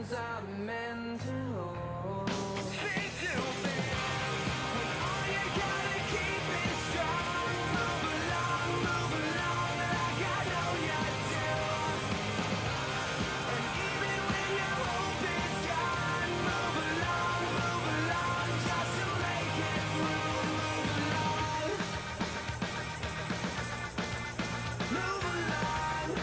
dreams are meant to hold. Think too big, when all you gotta keep is strong. Move along like I know you do. And even when your hope is gone, move along, just to make it through. Move along.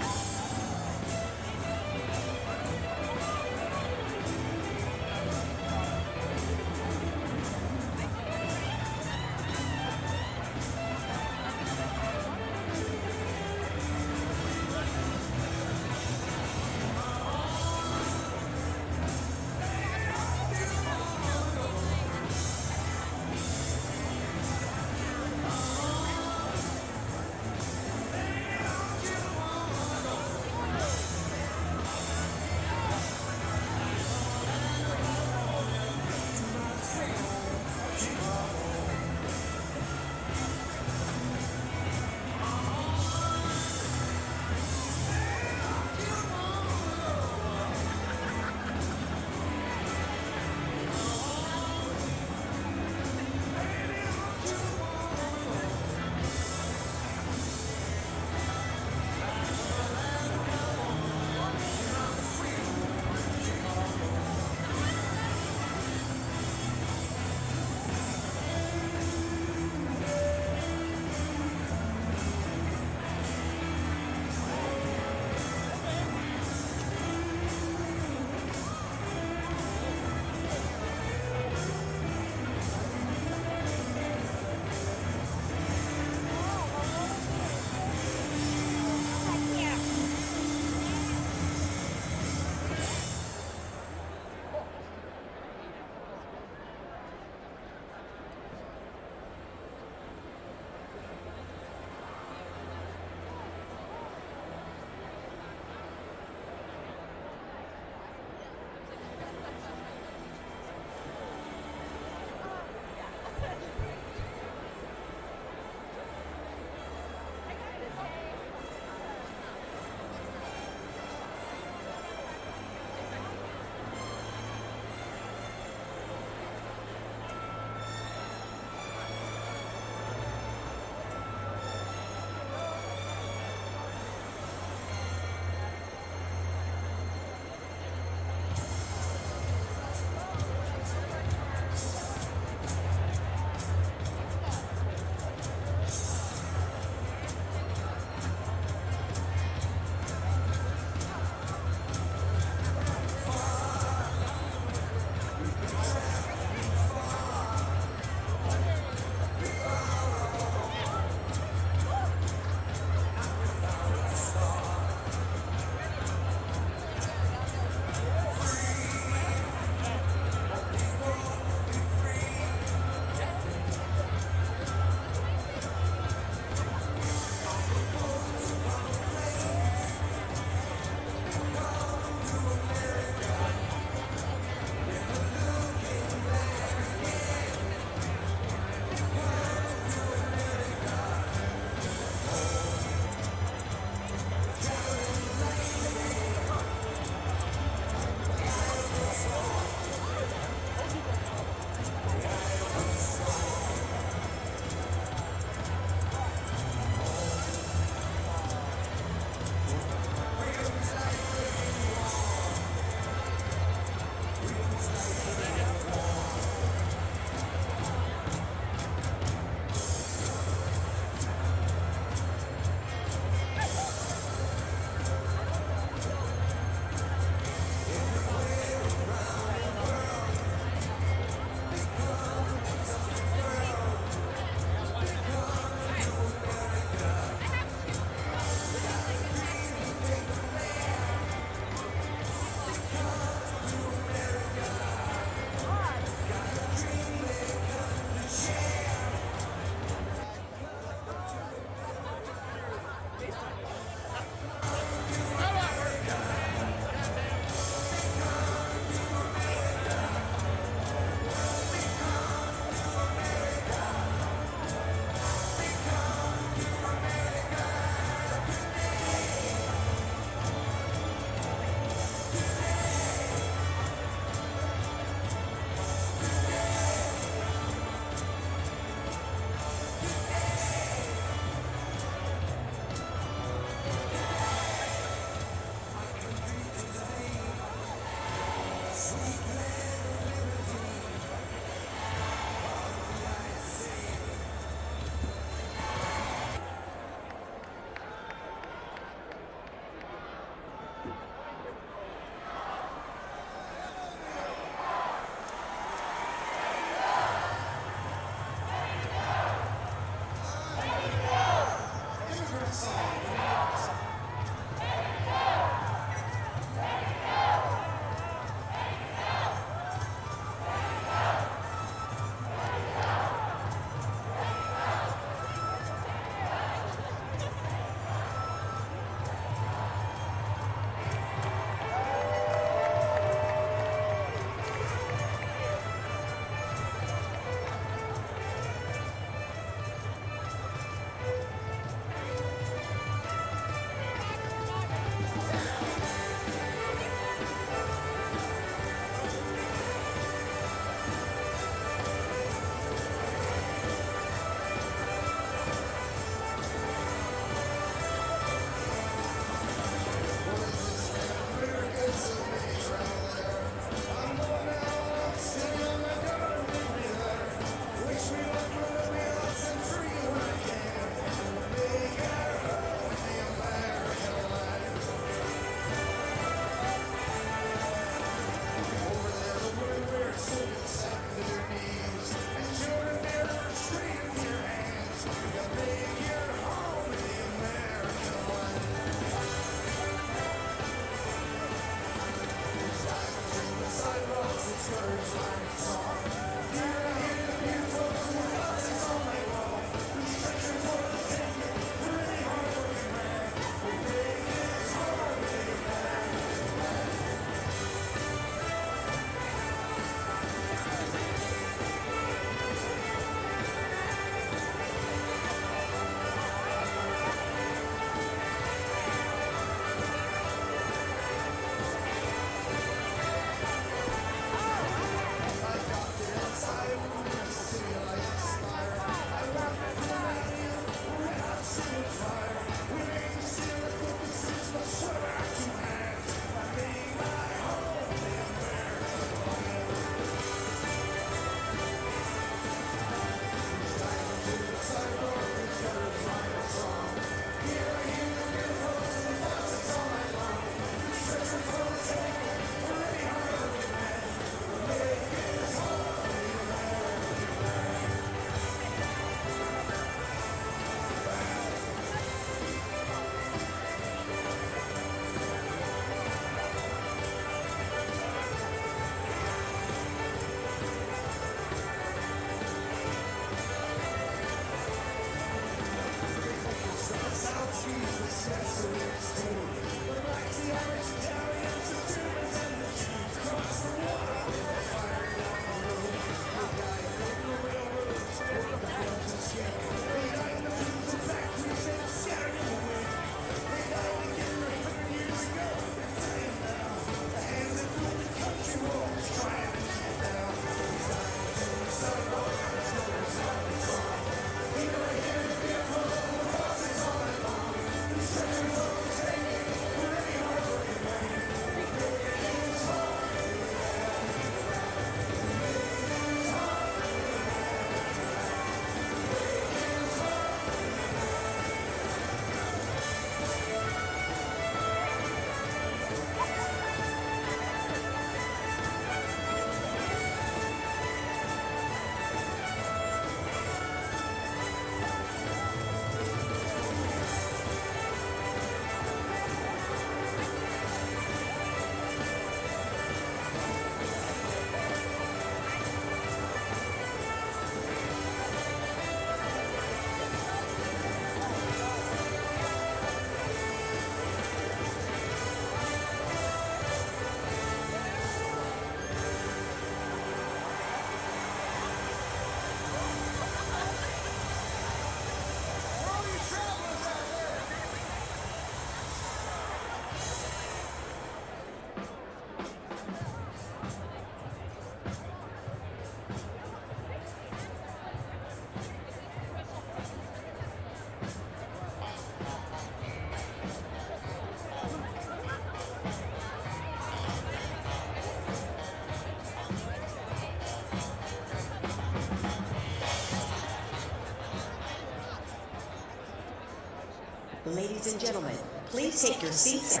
Ladies and gentlemen, please take your seats.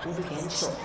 We'll begin shortly.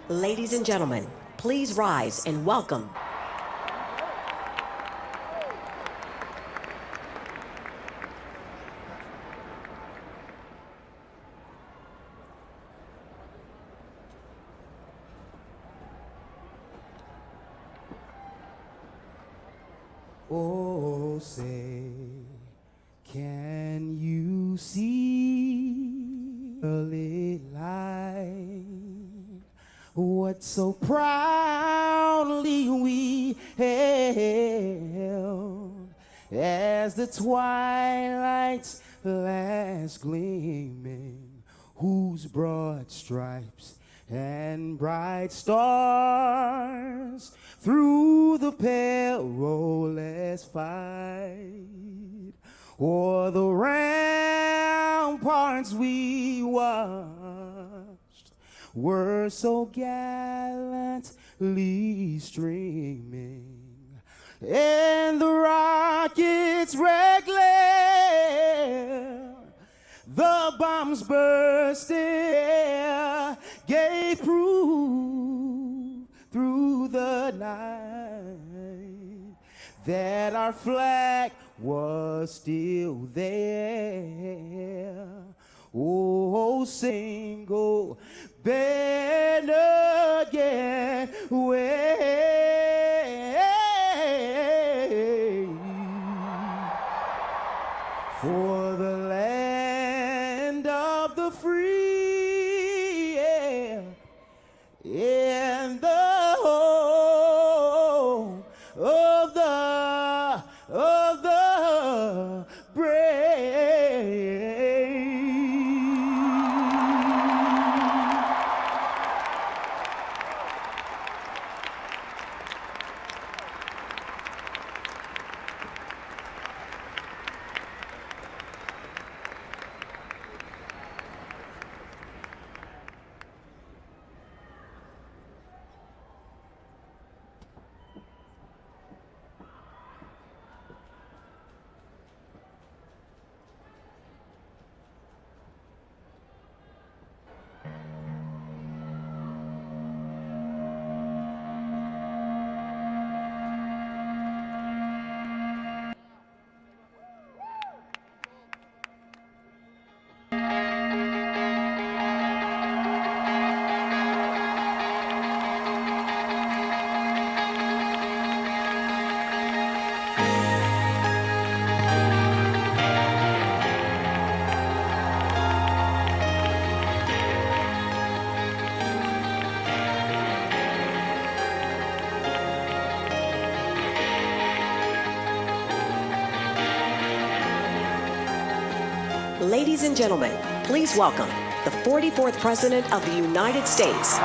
Ladies and gentlemen, please rise and welcome. Oh, say, can you see early light? What so proudly we held as the twilight's last gleaming, whose broad stripes and bright stars through the perilous fight o'er the ramparts we watched were so gallantly streaming, and the rockets' red glare, the bombs bursting air, gave proof through the night that our flag was still there. Oh, single banner again wave for the land of the free, yeah, and the home of the brave. Ladies and gentlemen, please welcome the 44th President of the United States.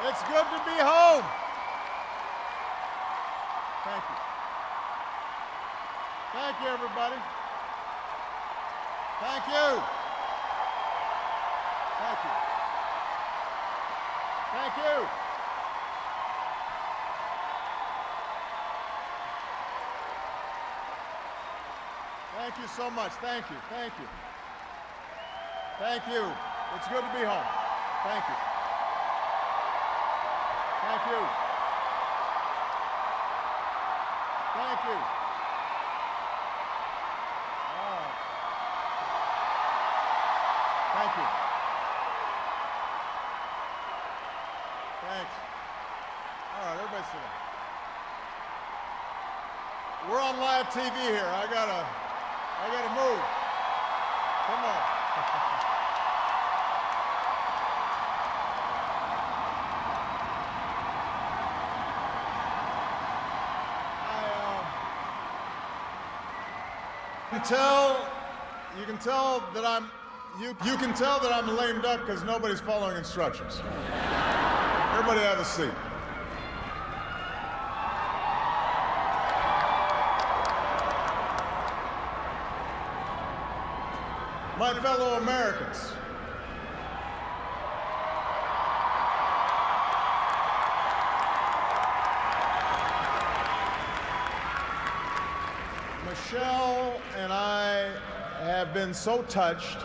It's good to be home. Thank you. Thank you, everybody. Thank you. Thank you. Thank you. Thank you so much. Thank you. Thank you. Thank you. It's good to be home. Thank you. Thank you. Thank you. Oh. Thank you. Thanks. All right, everybody sit down. We're on live TV here. I gotta move. Come on. You can tell that I'm a lame duck because nobody's following instructions. Everybody have a seat. My fellow Americans, Michelle and I have been so touched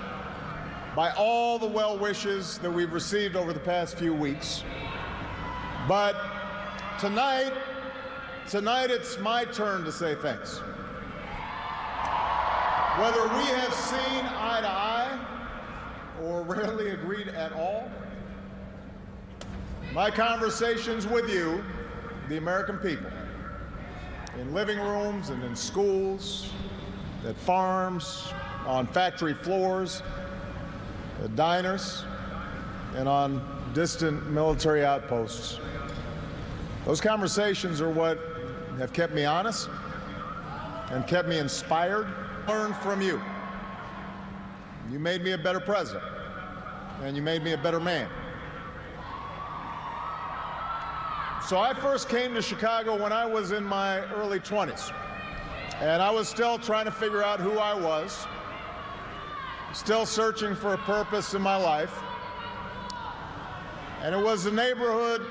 by all the well wishes that we've received over the past few weeks. But tonight it's my turn to say thanks. Whether we have seen eye to eye or rarely agreed at all, my conversations with you, the American people, in living rooms and in schools, at farms, on factory floors, at diners, and on distant military outposts. Those conversations are what have kept me honest and kept me inspired. Learn from you. You made me a better president, and you made me a better man. So I first came to Chicago when I was in my early 20s, and I was still trying to figure out who I was, still searching for a purpose in my life. And it was a neighborhood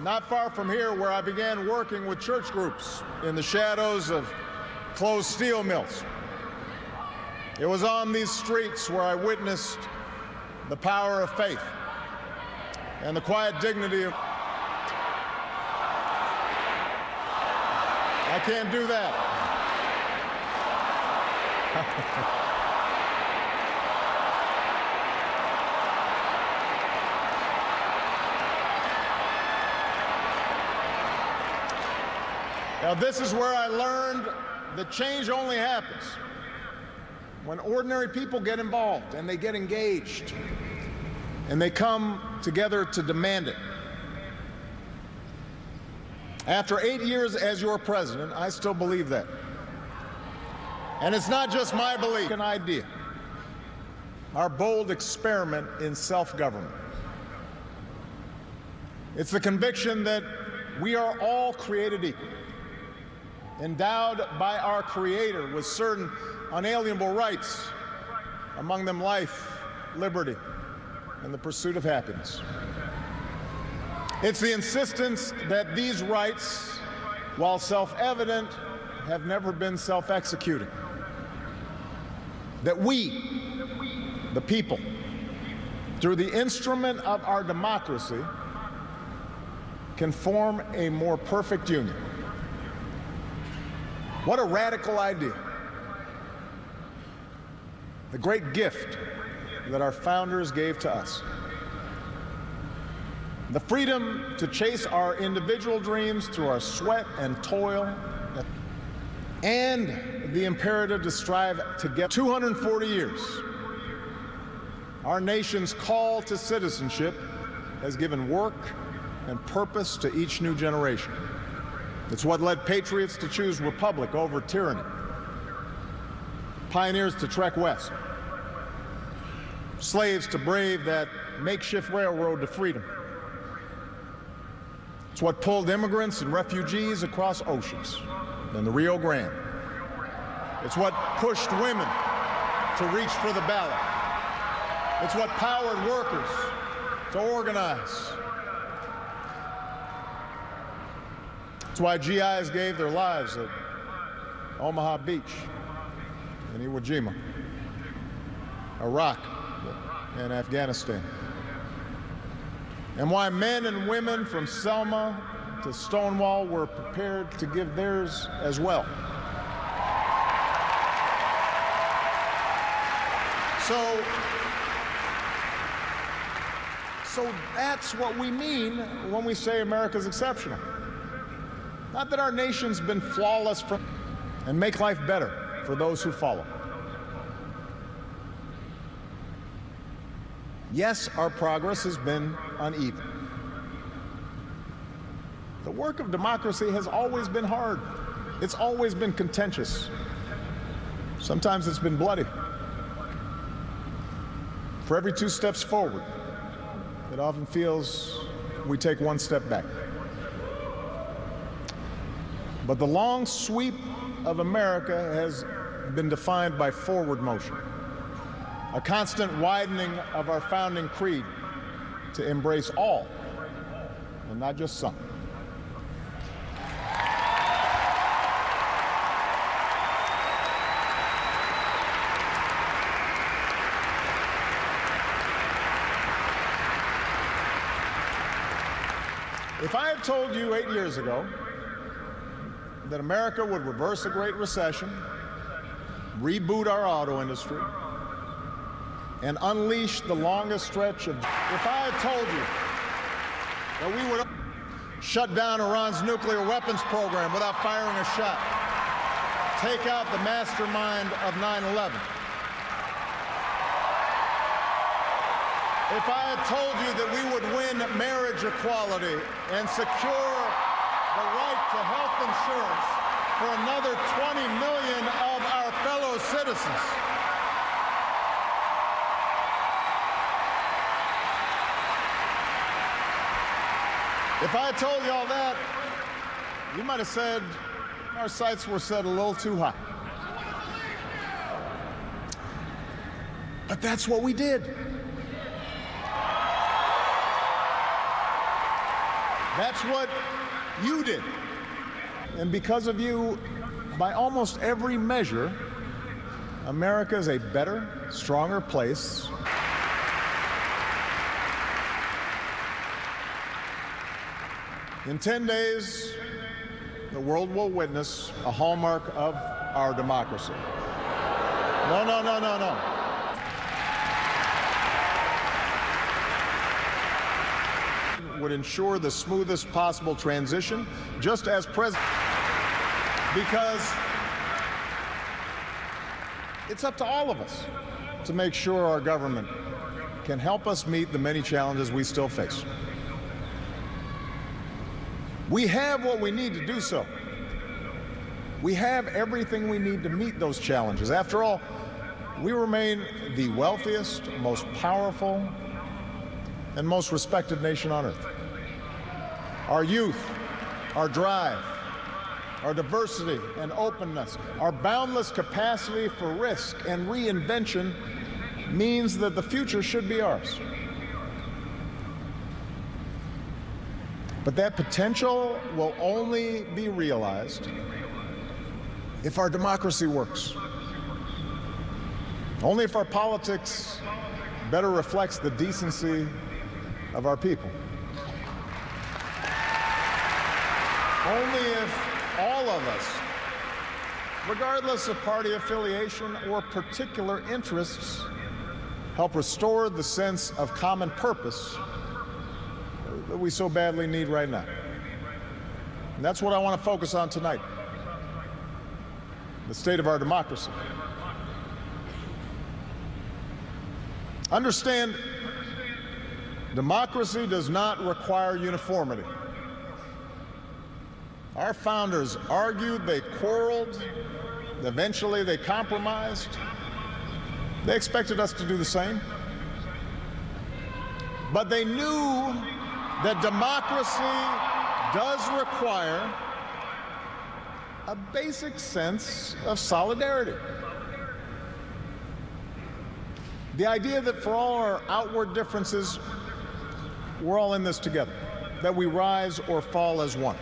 not far from here where I began working with church groups in the shadows of closed steel mills. It was on these streets where I witnessed the power of faith and the quiet dignity of... I can't do that. Now, this is where I learned that change only happens when ordinary people get involved and they get engaged and they come together to demand it. After 8 years as your president, I still believe that. And it's not just my belief, an idea. Our bold experiment in self-government. It's the conviction that we are all created equal, endowed by our Creator with certain unalienable rights, among them life, liberty, and the pursuit of happiness. It's the insistence that these rights, while self-evident, have never been self-executing. That we, the people, through the instrument of our democracy, can form a more perfect union. What a radical idea. The great gift that our founders gave to us. The freedom to chase our individual dreams through our sweat and toil, and the imperative to strive to get 240 years. Our nation's call to citizenship has given work and purpose to each new generation. It's what led patriots to choose republic over tyranny, pioneers to trek west, slaves to brave that makeshift railroad to freedom. It's what pulled immigrants and refugees across oceans and the Rio Grande. It's what pushed women to reach for the ballot. It's what powered workers to organize. It's why GIs gave their lives at Omaha Beach, in Iwo Jima, Iraq, and Afghanistan. And why men and women from Selma to Stonewall were prepared to give theirs as well. So that's what we mean when we say America's exceptional. Not that our nation's been flawless and make life better for those who follow. Yes, our progress has been uneven. The work of democracy has always been hard. It's always been contentious. Sometimes it's been bloody. For every 2 steps forward, it often feels we take 1 step back. But the long sweep of America has been defined by forward motion, a constant widening of our founding creed to embrace all, and not just some. If I had told you 8 years ago that America would reverse a Great Recession, reboot our auto industry, and unleash the longest stretch of... If I had told you that we would shut down Iran's nuclear weapons program without firing a shot, take out the mastermind of 9/11, if I had told you that we would win marriage equality and secure the right to health insurance for another 20 million of our fellow citizens, if I had told you all that, you might have said our sights were set a little too high. But that's what we did. That's what you did. And because of you, by almost every measure, America is a better, stronger place. In 10 days, the world will witness a hallmark of our democracy. No, no, no, no, no. Would ensure the smoothest possible transition, just as president, because it's up to all of us to make sure our government can help us meet the many challenges we still face. We have what we need to do so. We have everything we need to meet those challenges. After all, we remain the wealthiest, most powerful, and most respected nation on earth. Our youth, our drive, our diversity and openness, our boundless capacity for risk and reinvention means that the future should be ours. But that potential will only be realized if our democracy works. Only if our politics better reflects the decency of our people. Only if all of us, regardless of party affiliation or particular interests, help restore the sense of common purpose that we so badly need right now. And that's what I want to focus on tonight: the state of our democracy. Understand, democracy does not require uniformity. Our founders argued, they quarreled, eventually they compromised. They expected us to do the same. But they knew that democracy does require a basic sense of solidarity. The idea that for all our outward differences, we're all in this together, that we rise or fall as one.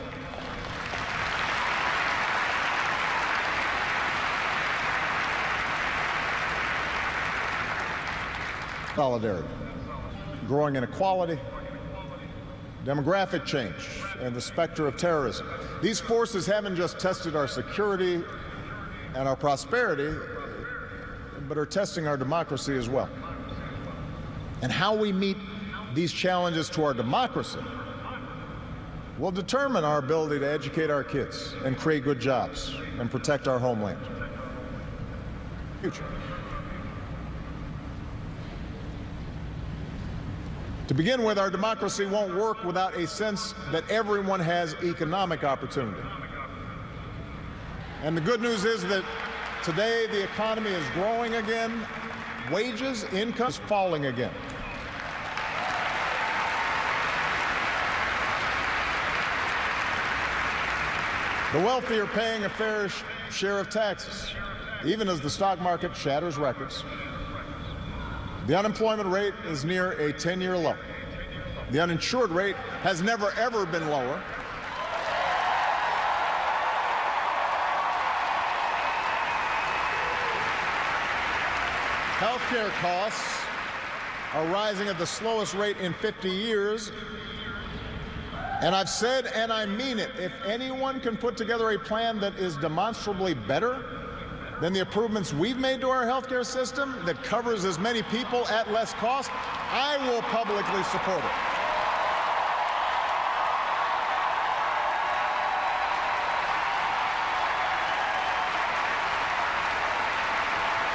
Solidarity, growing inequality, demographic change, and the specter of terrorism. These forces haven't just tested our security and our prosperity, but are testing our democracy as well. And how we meet these challenges to our democracy will determine our ability to educate our kids and create good jobs and protect our homeland. Future. To begin with, our democracy won't work without a sense that everyone has economic opportunity. And the good news is that today the economy is growing again, wages, income is falling again. The wealthy are paying a fair share of taxes, even as the stock market shatters records. The unemployment rate is near a 10-year low. The uninsured rate has never, ever been lower. Healthcare costs are rising at the slowest rate in 50 years. And I've said, and I mean it, if anyone can put together a plan that is demonstrably better than the improvements we've made to our healthcare system, that covers as many people at less cost, I will publicly support it.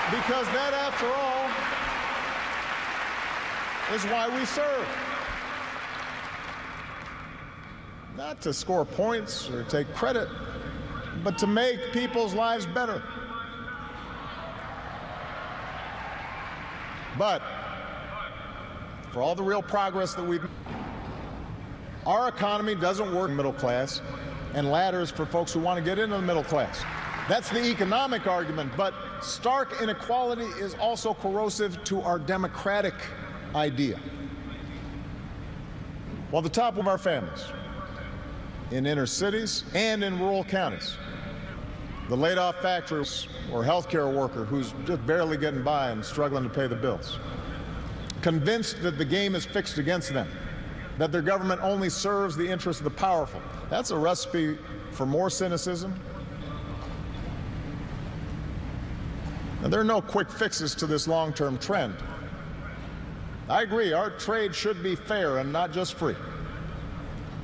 Because that, after all, is why we serve. Not to score points or take credit, but to make people's lives better. But for all the real progress that we've made, our economy doesn't work middle class and ladders for folks who want to get into the middle class. That's the economic argument, but stark inequality is also corrosive to our democratic idea. While the top of our families, in inner cities and in rural counties, the laid-off factory or healthcare worker who's just barely getting by and struggling to pay the bills, convinced that the game is fixed against them, that their government only serves the interests of the powerful. That's a recipe for more cynicism. And there are no quick fixes to this long-term trend. I agree, our trade should be fair and not just free.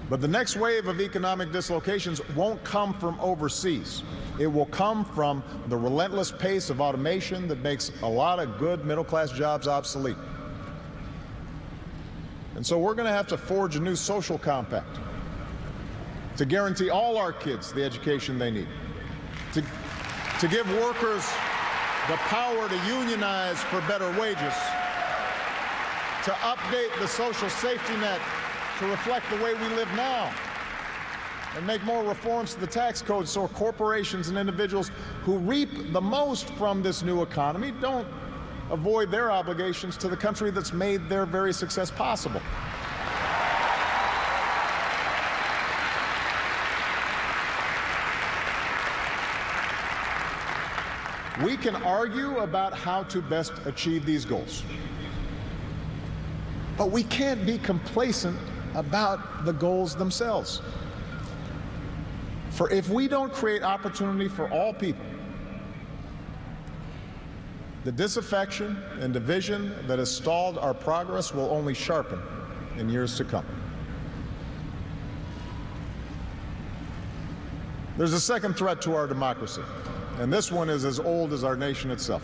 But the next wave of economic dislocations won't come from overseas. It will come from the relentless pace of automation that makes a lot of good middle-class jobs obsolete. And so we're going to have to forge a new social compact to guarantee all our kids the education they need, to give workers the power to unionize for better wages, to update the social safety net to reflect the way we live now, and make more reforms to the tax code so corporations and individuals who reap the most from this new economy don't avoid their obligations to the country that's made their very success possible. We can argue about how to best achieve these goals, but we can't be complacent about the goals themselves. For if we don't create opportunity for all people, the disaffection and division that has stalled our progress will only sharpen in years to come. There's a second threat to our democracy, and this one is as old as our nation itself.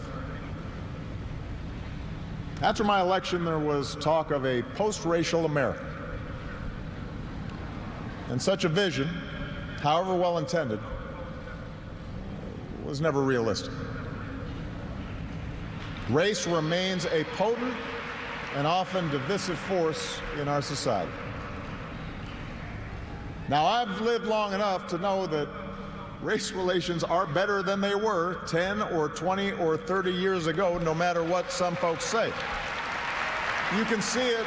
After my election, there was talk of a post-racial America. And such a vision, however well intended, was never realistic. Race remains a potent and often divisive force in our society. Now, I've lived long enough to know that race relations are better than they were 10 or 20 or 30 years ago, no matter what some folks say. You can see it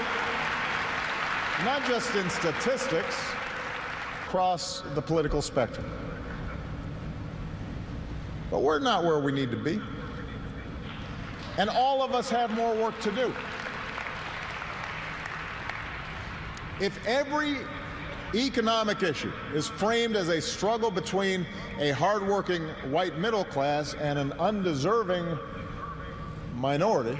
not just in statistics, across the political spectrum. But we're not where we need to be. And all of us have more work to do. If every economic issue is framed as a struggle between a hardworking white middle class and an undeserving minority,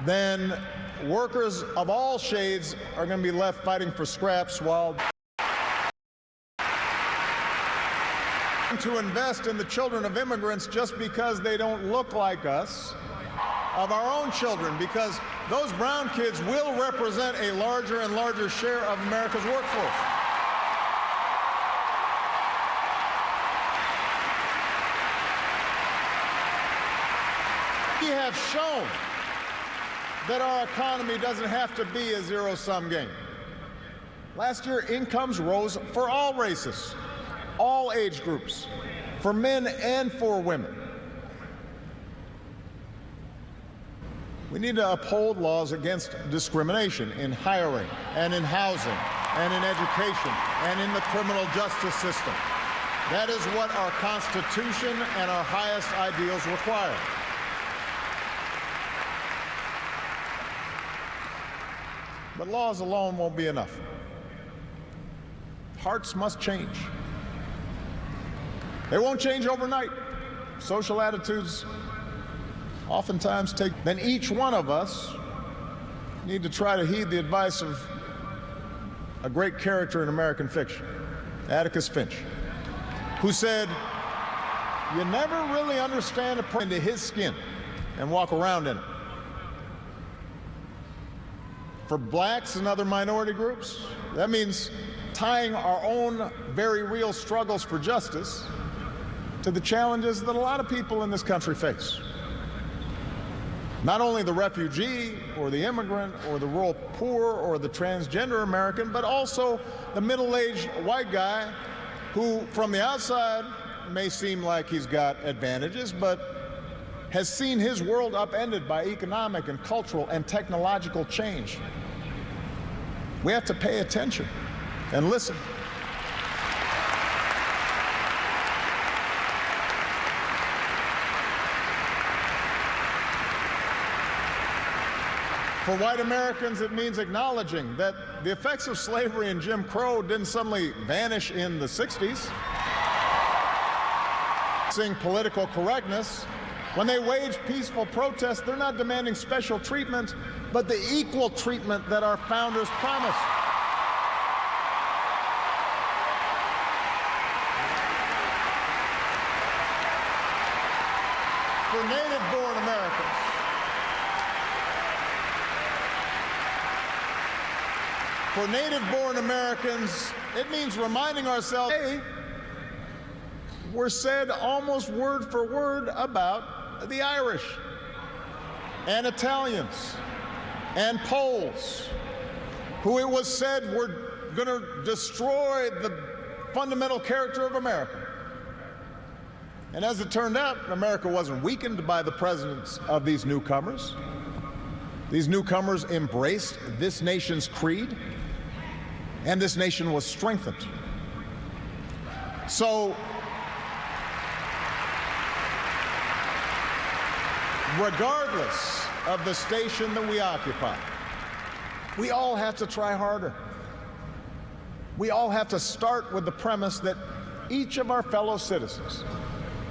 then workers of all shades are going to be left fighting for scraps while to invest in the children of immigrants just because they don't look like us, of our own children, because those brown kids will represent a larger and larger share of America's workforce. We have shown that our economy doesn't have to be a zero-sum game. Last year, incomes rose for all races, all age groups, for men and for women. We need to uphold laws against discrimination in hiring and in housing and in education and in the criminal justice system. That is what our Constitution and our highest ideals require. But laws alone won't be enough. Hearts must change. They won't change overnight. Social attitudes oftentimes take. Then each one of us need to try to heed the advice of a great character in American fiction, Atticus Finch, who said, "You never really understand a person into his skin and walk around in it." For blacks and other minority groups, that means tying our own very real struggles for justice to the challenges that a lot of people in this country face. Not only the refugee or the immigrant or the rural poor or the transgender American, but also the middle-aged white guy who, from the outside, may seem like he's got advantages, but has seen his world upended by economic and cultural and technological change. We have to pay attention and listen. For white Americans, it means acknowledging that the effects of slavery and Jim Crow didn't suddenly vanish in the 60s. Seeing political correctness, when they wage peaceful protests, they're not demanding special treatment, but the equal treatment that our founders promised. For native-born Americans, it means reminding ourselves, hey, we're said almost word for word about the Irish and Italians and Poles, who it was said were going to destroy the fundamental character of America. And as it turned out, America wasn't weakened by the presence of these newcomers. These newcomers embraced this nation's creed, and this nation was strengthened. So regardless of the station that we occupy. We all have to try harder. We all have to start with the premise that each of our fellow citizens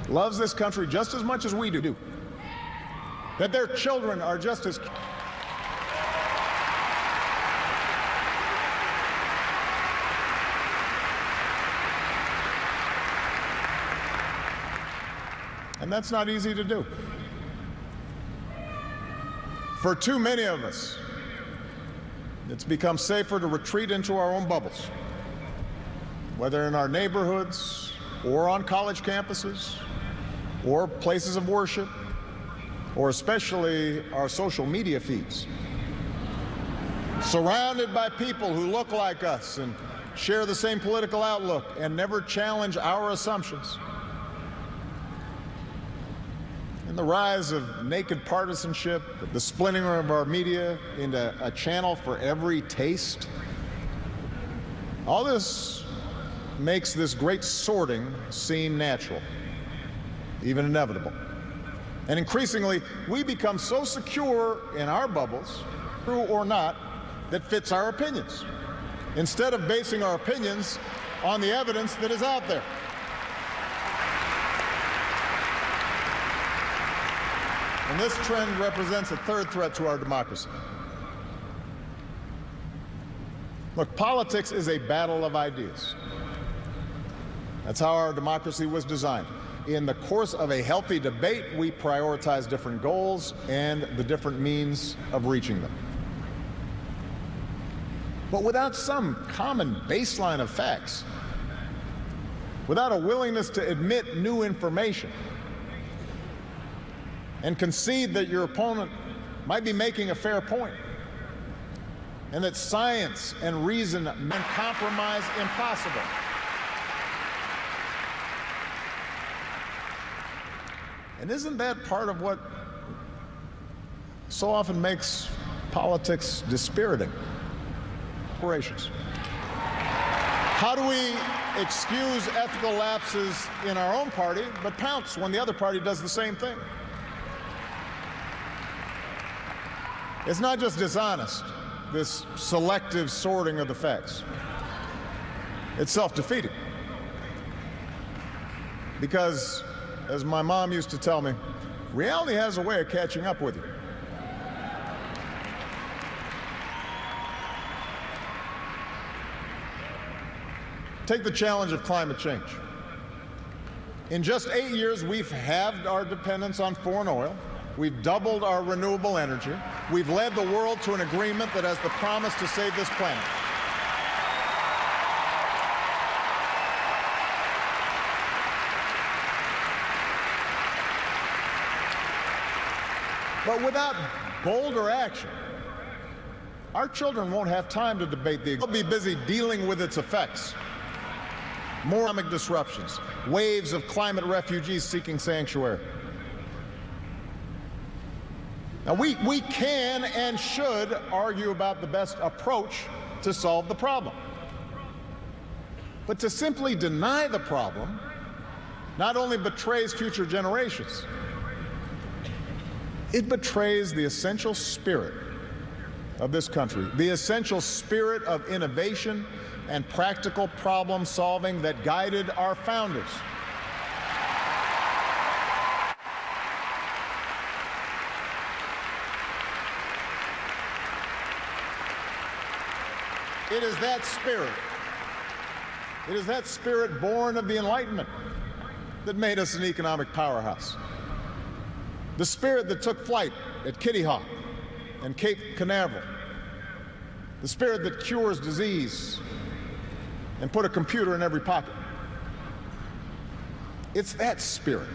loves this country just as much as we do, that their children are just as and that's not easy to do. For too many of us, it's become safer to retreat into our own bubbles, whether in our neighborhoods or on college campuses or places of worship, or especially our social media feeds. Surrounded by people who look like us and share the same political outlook and never challenge our assumptions. And the rise of naked partisanship, the splintering of our media into a channel for every taste, all this makes this great sorting seem natural, even inevitable. And increasingly, we become so secure in our bubbles, true or not, that fits our opinions, instead of basing our opinions on the evidence that is out there. And this trend represents a third threat to our democracy. Look, politics is a battle of ideas. That's how our democracy was designed. In the course of a healthy debate, we prioritize different goals and the different means of reaching them. But without some common baseline of facts, without a willingness to admit new information, and concede that your opponent might be making a fair point, and that science and reason make compromise impossible. And isn't that part of what so often makes politics dispiriting? Operations. How do we excuse ethical lapses in our own party, but pounce when the other party does the same thing? It's not just dishonest, this selective sorting of the facts. It's self-defeating. Because, as my mom used to tell me, reality has a way of catching up with you. Take the challenge of climate change. In just 8 years, we've halved our dependence on foreign oil. We've doubled our renewable energy. We've led the world to an agreement that has the promise to save this planet. But without bolder action, our children won't have time to debate they'll be busy dealing with its effects. More economic disruptions, waves of climate refugees seeking sanctuary. Now, we can and should argue about the best approach to solve the problem. But to simply deny the problem not only betrays future generations, it betrays the essential spirit of this country, the essential spirit of innovation and practical problem solving that guided our founders. It is that spirit. It is that spirit born of the Enlightenment that made us an economic powerhouse. The spirit that took flight at Kitty Hawk and Cape Canaveral. The spirit that cures disease and put a computer in every pocket. It's that spirit,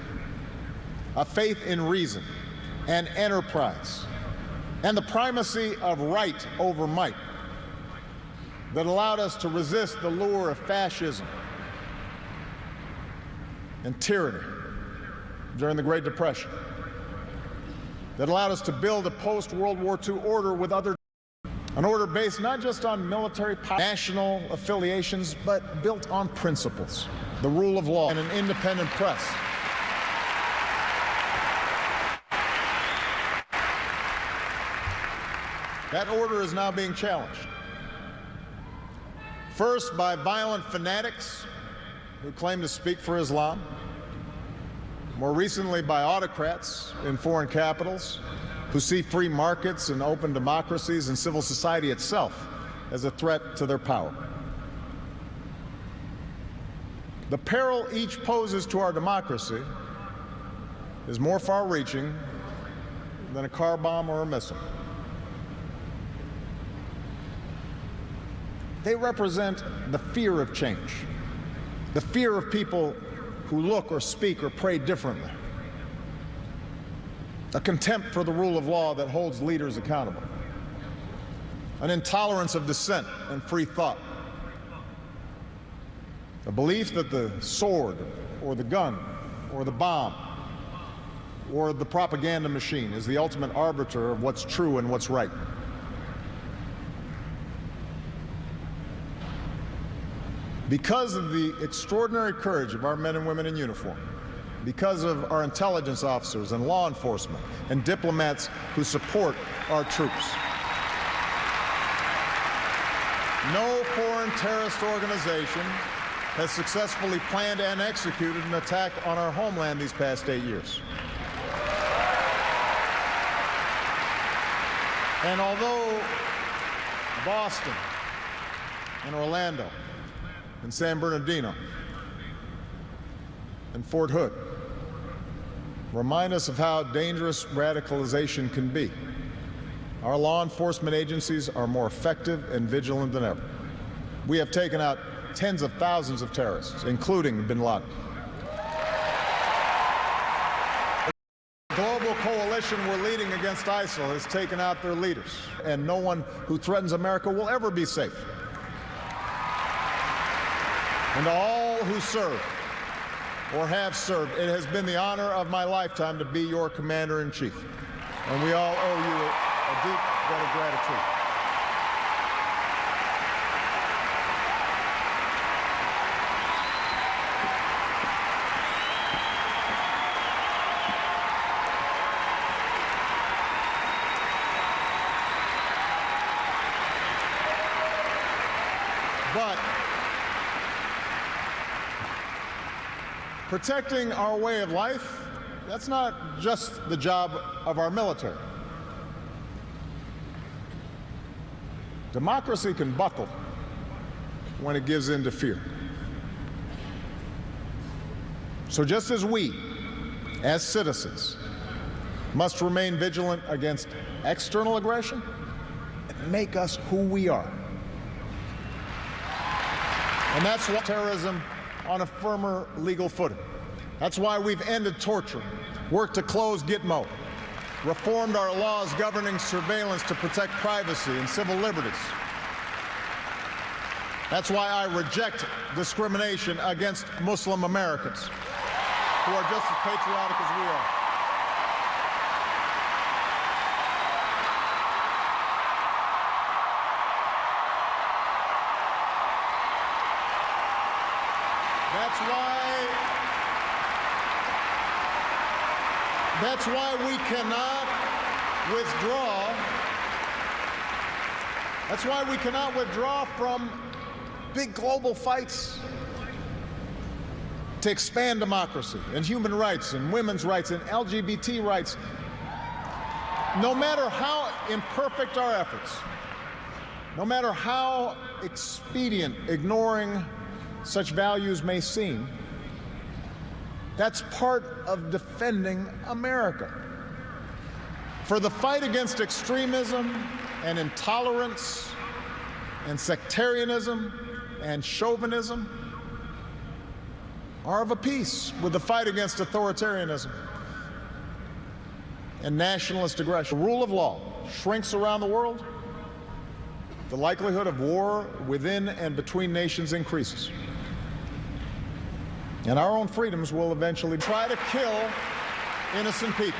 a faith in reason and enterprise, and the primacy of right over might that allowed us to resist the lure of fascism and tyranny during the Great Depression, that allowed us to build a post-World War II order with an order based not just on military national affiliations, but built on principles, the rule of law, and an independent press. That order is now being challenged. First, by violent fanatics who claim to speak for Islam. More recently, by autocrats in foreign capitals who see free markets and open democracies and civil society itself as a threat to their power. The peril each poses to our democracy is more far-reaching than a car bomb or a missile. They represent the fear of change, the fear of people who look or speak or pray differently, a contempt for the rule of law that holds leaders accountable, an intolerance of dissent and free thought, a belief that the sword or the gun or the bomb or the propaganda machine is the ultimate arbiter of what's true and what's right. Because of the extraordinary courage of our men and women in uniform, because of our intelligence officers and law enforcement and diplomats who support our troops, no foreign terrorist organization has successfully planned and executed an attack on our homeland these past 8 years. And although Boston and Orlando and San Bernardino and Fort Hood remind us of how dangerous radicalization can be, our law enforcement agencies are more effective and vigilant than ever. We have taken out tens of thousands of terrorists, including bin Laden. The global coalition we're leading against ISIL has taken out their leaders, and no one who threatens America will ever be safe. And to all who serve or have served, it has been the honor of my lifetime to be your commander-in-chief. And we all owe you a deep debt of gratitude. But protecting our way of life, that's not just the job of our military. Democracy can buckle when it gives in to fear. So just as we, as citizens, must remain vigilant against external aggression and make us who we are. And that's why terrorism on a firmer legal footing. That's why we've ended torture, worked to close Gitmo, reformed our laws governing surveillance to protect privacy and civil liberties. That's why I reject discrimination against Muslim Americans who are just as patriotic as we are. That's why we cannot withdraw. That's why we cannot withdraw from big global fights to expand democracy and human rights and women's rights and LGBT rights. No matter how imperfect our efforts, no matter how expedient ignoring such values may seem, that's part of defending America. For the fight against extremism and intolerance and sectarianism and chauvinism are of a piece with the fight against authoritarianism and nationalist aggression. The rule of law shrinks around the world. The likelihood of war within and between nations increases. And our own freedoms will eventually try to kill innocent people.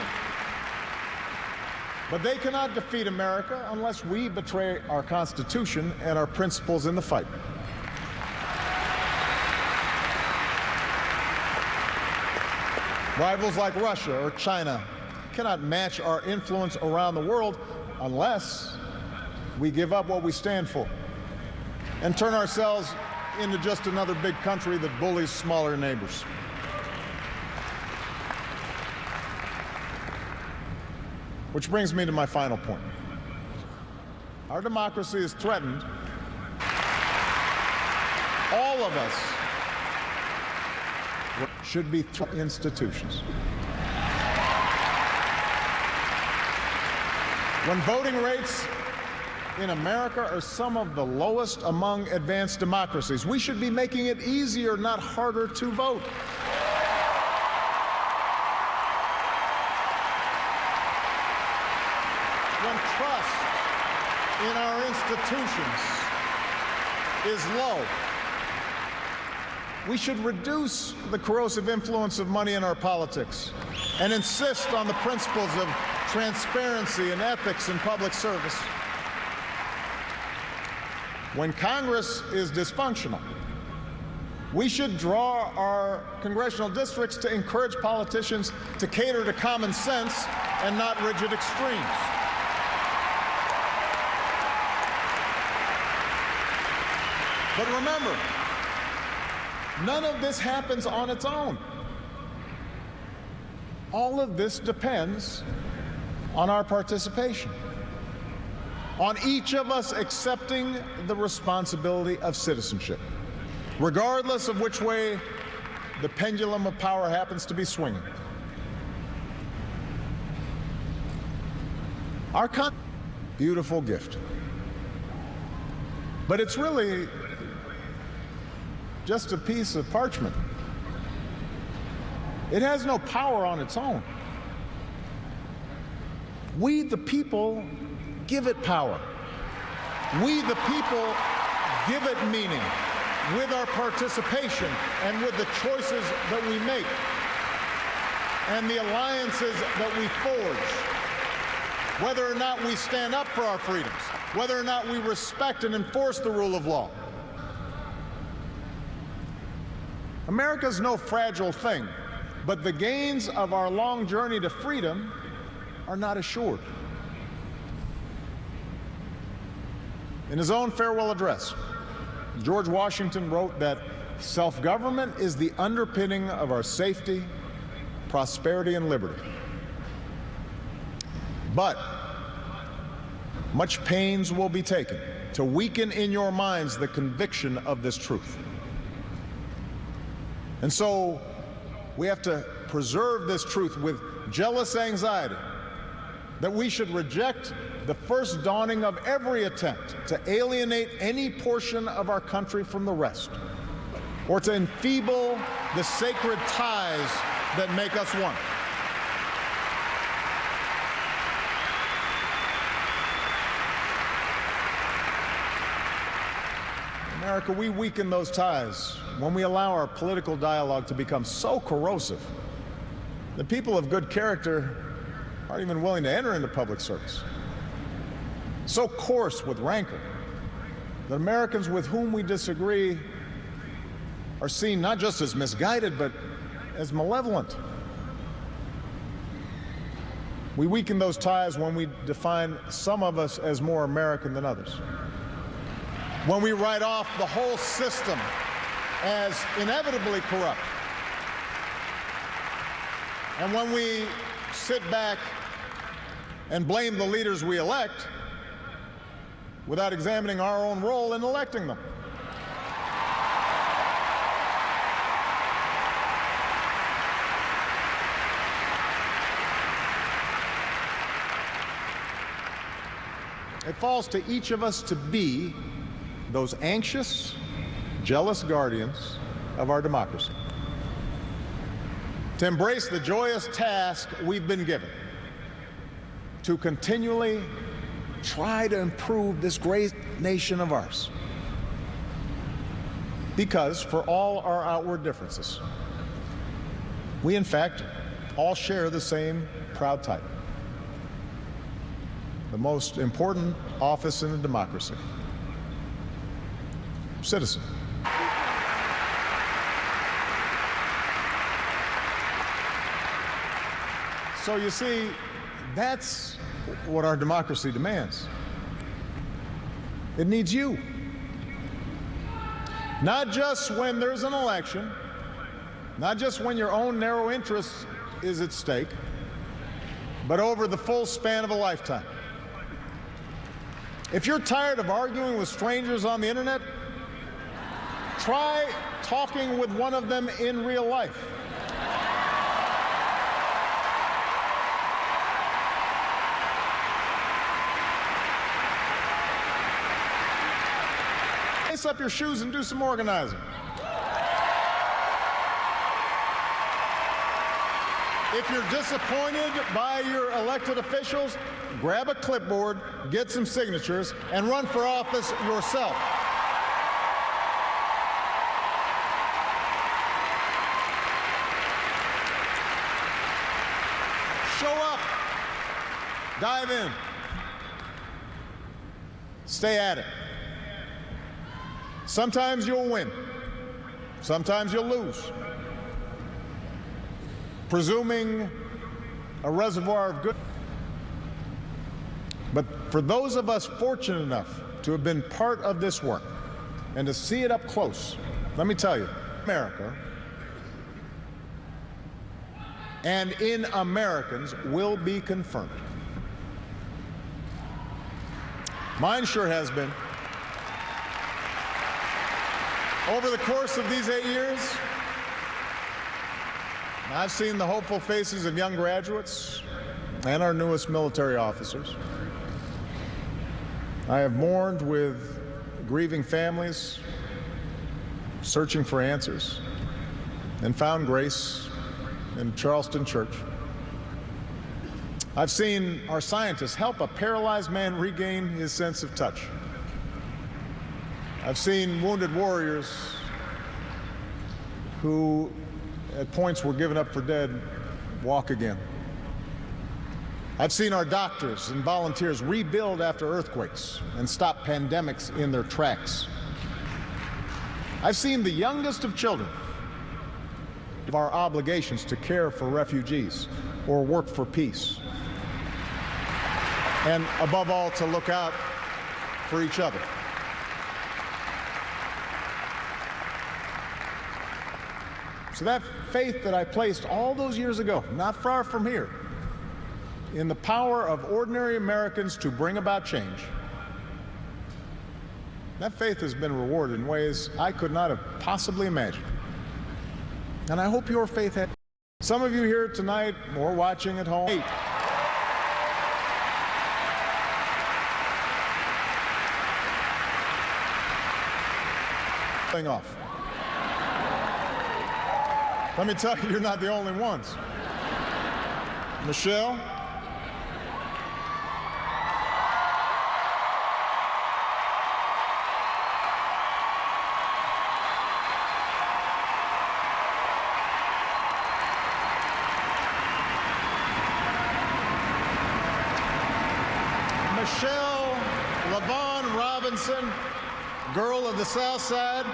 But they cannot defeat America unless we betray our Constitution and our principles in the fight. Rivals like Russia or China cannot match our influence around the world unless we give up what we stand for and turn ourselves into just another big country that bullies smaller neighbors. Which brings me to my final point. Our democracy is threatened. All of us should be institutions. When voting rates in America are some of the lowest among advanced democracies, we should be making it easier, not harder, to vote. When trust in our institutions is low, we should reduce the corrosive influence of money in our politics and insist on the principles of transparency and ethics in public service. When Congress is dysfunctional, we should draw our congressional districts to encourage politicians to cater to common sense and not rigid extremes. But remember, none of this happens on its own. All of this depends on our participation, on each of us accepting the responsibility of citizenship, regardless of which way the pendulum of power happens to be swinging. Our country, beautiful gift, but it's really just a piece of parchment. It has no power on its own. We, the people, give it power. We, the people, give it meaning with our participation and with the choices that we make and the alliances that we forge. Whether or not we stand up for our freedoms, whether or not we respect and enforce the rule of law. America's no fragile thing, but the gains of our long journey to freedom are not assured. In his own farewell address, George Washington wrote that self-government is the underpinning of our safety, prosperity, and liberty. But much pains will be taken to weaken in your minds the conviction of this truth. And so we have to preserve this truth with jealous anxiety that we should reject the first dawning of every attempt to alienate any portion of our country from the rest, or to enfeeble the sacred ties that make us one. America, we weaken those ties when we allow our political dialogue to become so corrosive that people of good character aren't even willing to enter into public service. So coarse with rancor that Americans with whom we disagree are seen not just as misguided, but as malevolent. We weaken those ties when we define some of us as more American than others, when we write off the whole system as inevitably corrupt, and when we sit back and blame the leaders we elect without examining our own role in electing them. It falls to each of us to be those anxious, jealous guardians of our democracy, to embrace the joyous task we've been given, to continually try to improve this great nation of ours. Because for all our outward differences, we in fact all share the same proud title, the most important office in a democracy: citizen. So you see, that's what our democracy demands. It needs you. Not just when there's an election, not just when your own narrow interest is at stake, but over the full span of a lifetime. If you're tired of arguing with strangers on the internet, try talking with one of them in real life. Lace up your shoes and do some organizing. If you're disappointed by your elected officials, grab a clipboard, get some signatures, and run for office yourself. Show up. Dive in. Stay at it. Sometimes you'll win. Sometimes you'll lose. Presuming a reservoir of good. But for those of us fortunate enough to have been part of this work and to see it up close, let me tell you, America and in Americans will be confirmed. Mine sure has been. Over the course of these 8 years, I've seen the hopeful faces of young graduates and our newest military officers. I have mourned with grieving families, searching for answers, and found grace in Charleston Church. I've seen our scientists help a paralyzed man regain his sense of touch. I've seen wounded warriors who at points were given up for dead walk again. I've seen our doctors and volunteers rebuild after earthquakes and stop pandemics in their tracks. I've seen the youngest of children of our obligations to care for refugees or work for peace, and above all, to look out for each other. So that faith that I placed all those years ago, not far from here, in the power of ordinary Americans to bring about change, that faith has been rewarded in ways I could not have possibly imagined. And I hope your faith has. Some of you here tonight or watching at home, off. Let me tell you, you're not the only ones. Michelle, LaVon Robinson, girl of the South Side.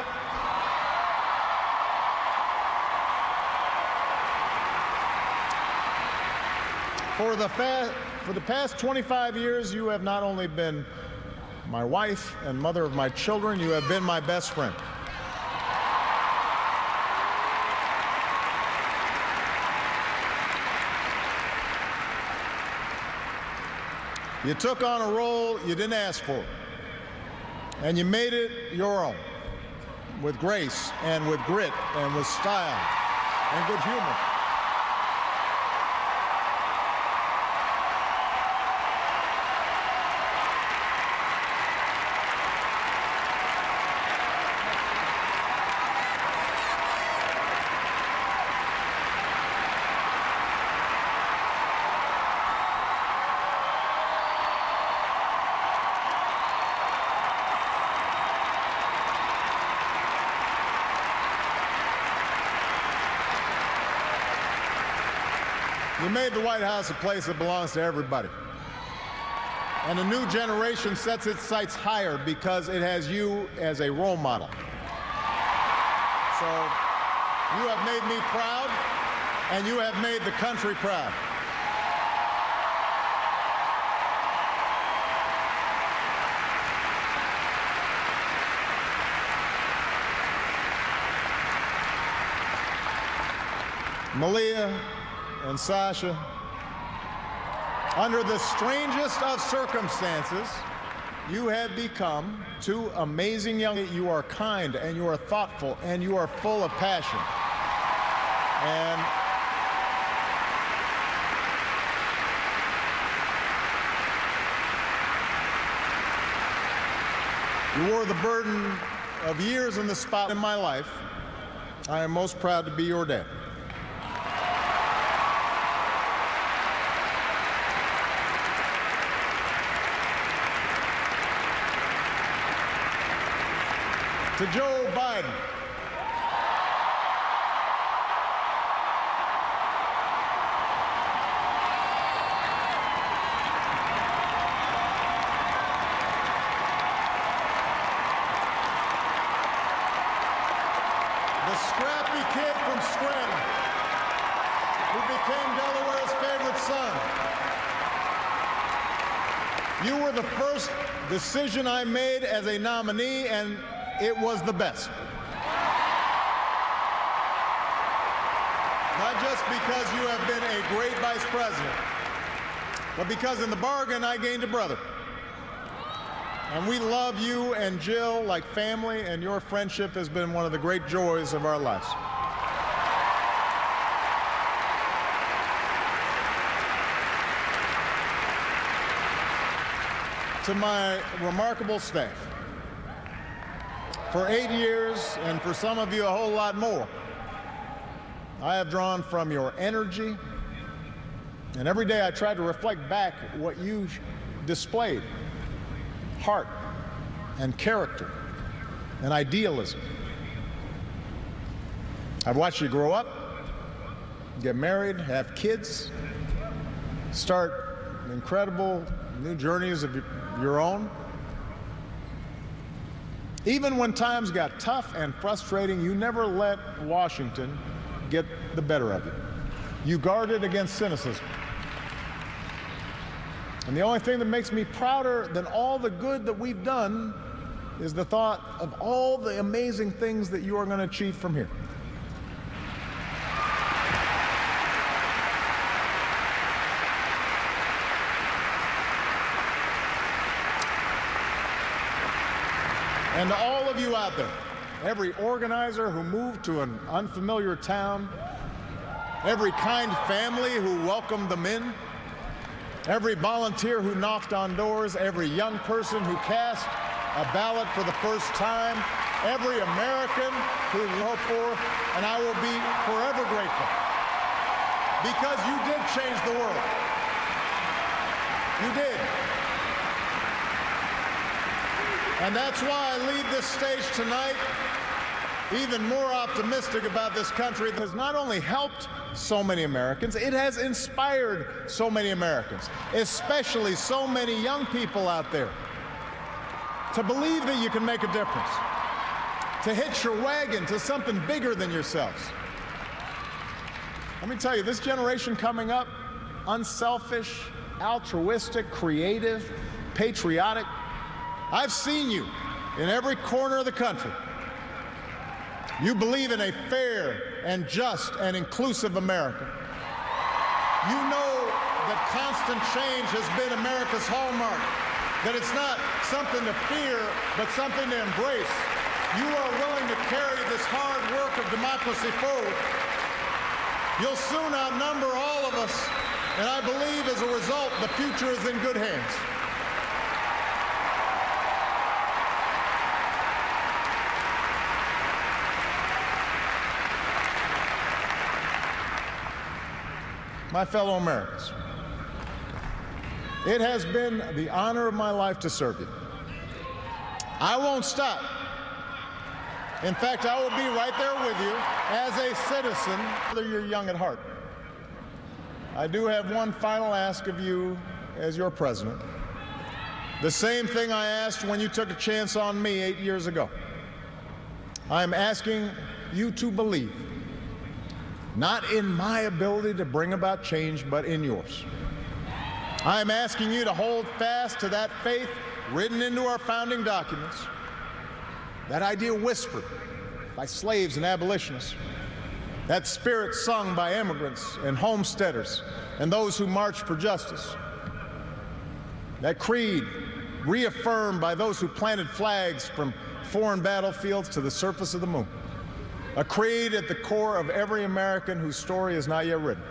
For the past 25 years, you have not only been my wife and mother of my children, you have been my best friend. You took on a role you didn't ask for, and you made it your own, with grace and with grit and with style and good humor. You made the White House a place that belongs to everybody. And a new generation sets its sights higher because it has you as a role model. So you have made me proud, and you have made the country proud. Malia and Sasha, under the strangest of circumstances, you have become two amazing young men. You are kind, and you are thoughtful, and you are full of passion. And you wore the burden of years in the spotlight in my life. I am most proud to be your dad. To Joe Biden, the scrappy kid from Scranton who became Delaware's favorite son. You were the first decision I made as a nominee, and it was the best. Not just because you have been a great vice president, but because in the bargain I gained a brother. And we love you and Jill like family, and your friendship has been one of the great joys of our lives. To my remarkable staff, for 8 years, and for some of you a whole lot more, I have drawn from your energy, and every day I try to reflect back what you displayed: heart and character and idealism. I've watched you grow up, get married, have kids, start incredible new journeys of your own. Even when times got tough and frustrating, you never let Washington get the better of you. You guarded against cynicism. And the only thing that makes me prouder than all the good that we've done is the thought of all the amazing things that you are going to achieve from here. And to all of you out there, every organizer who moved to an unfamiliar town, every kind family who welcomed them in, every volunteer who knocked on doors, every young person who cast a ballot for the first time, every American who voted for, and I will be forever grateful, because you did change the world. You did. And that's why I leave this stage tonight even more optimistic about this country that has not only helped so many Americans, it has inspired so many Americans, especially so many young people out there, to believe that you can make a difference, to hitch your wagon to something bigger than yourselves. Let me tell you, this generation coming up, unselfish, altruistic, creative, patriotic, I've seen you in every corner of the country. You believe in a fair and just and inclusive America. You know that constant change has been America's hallmark, that it's not something to fear, but something to embrace. You are willing to carry this hard work of democracy forward. You'll soon outnumber all of us, and I believe as a result, the future is in good hands. My fellow Americans, it has been the honor of my life to serve you. I won't stop. In fact, I will be right there with you as a citizen, whether you're young at heart. I do have one final ask of you as your president. The same thing I asked when you took a chance on me 8 years ago. I'm asking you to believe, not in my ability to bring about change, but in yours. I am asking you to hold fast to that faith written into our founding documents, that idea whispered by slaves and abolitionists, that spirit sung by immigrants and homesteaders and those who marched for justice, that creed reaffirmed by those who planted flags from foreign battlefields to the surface of the moon, a creed at the core of every American whose story is not yet written.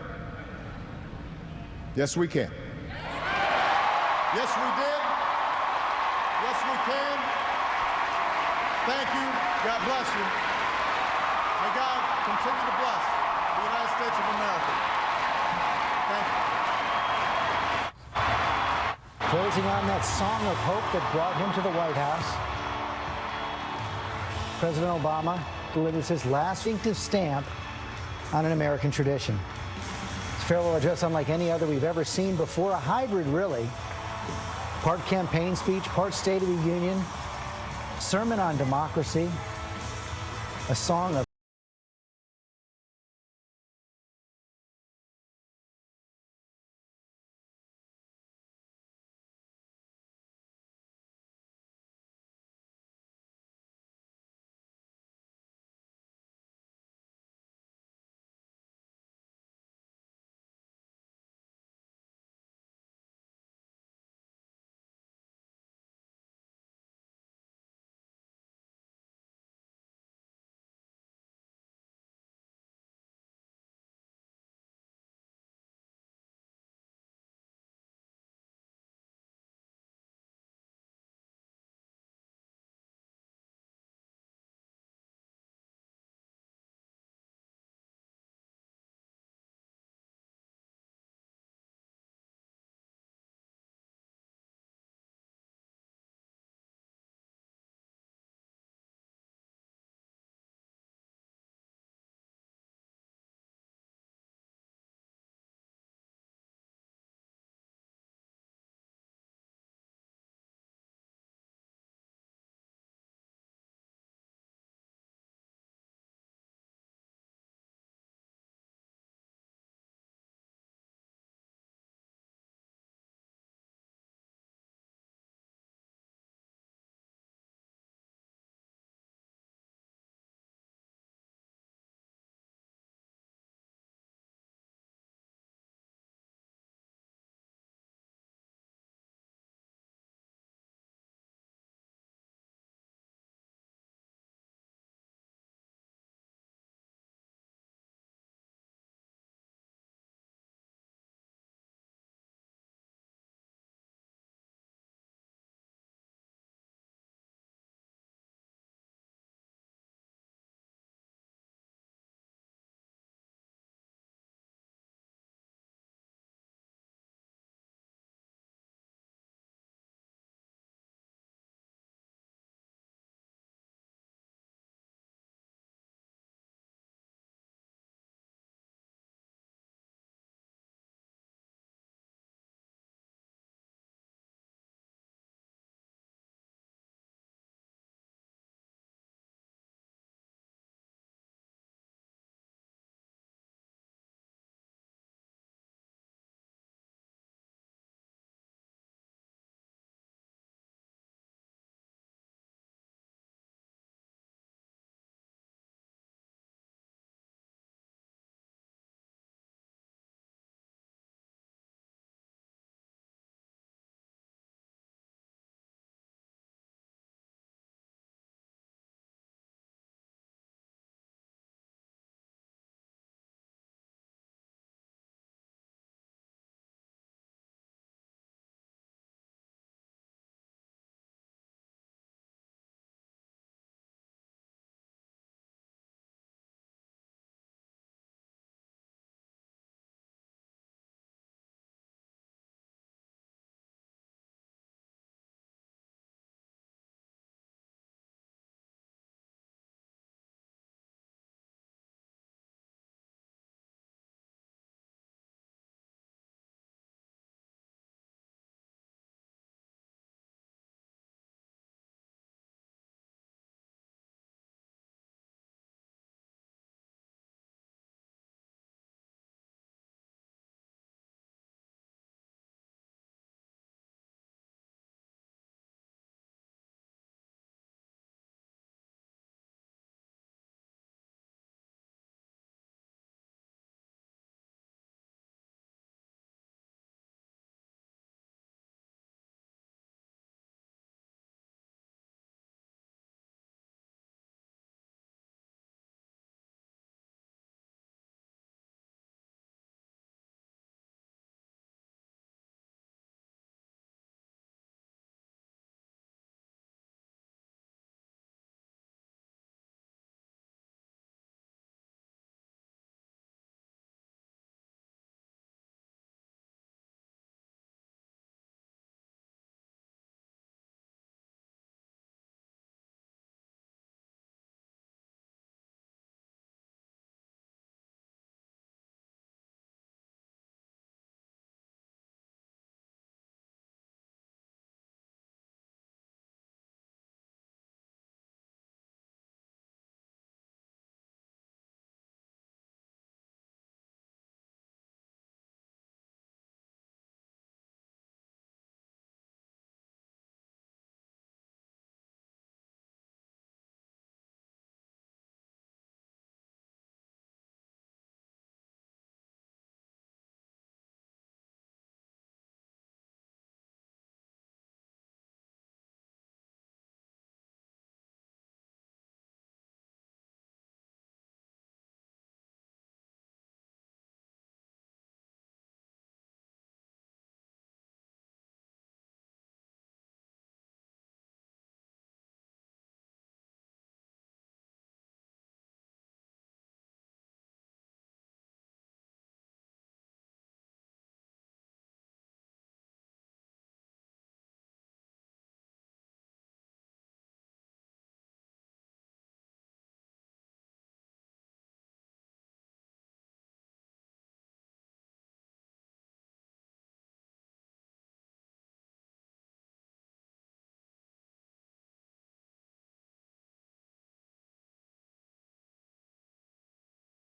Yes, we can. Yes, we did. Yes, we can. Thank you. God bless you. May God continue to bless the United States of America. Thank you. Closing on that song of hope that brought him to the White House, President Obama delivers his last distinctive stamp on an American tradition. His farewell address unlike any other we've ever seen before, a hybrid really. Part campaign speech, part State of the Union, sermon on democracy, a song of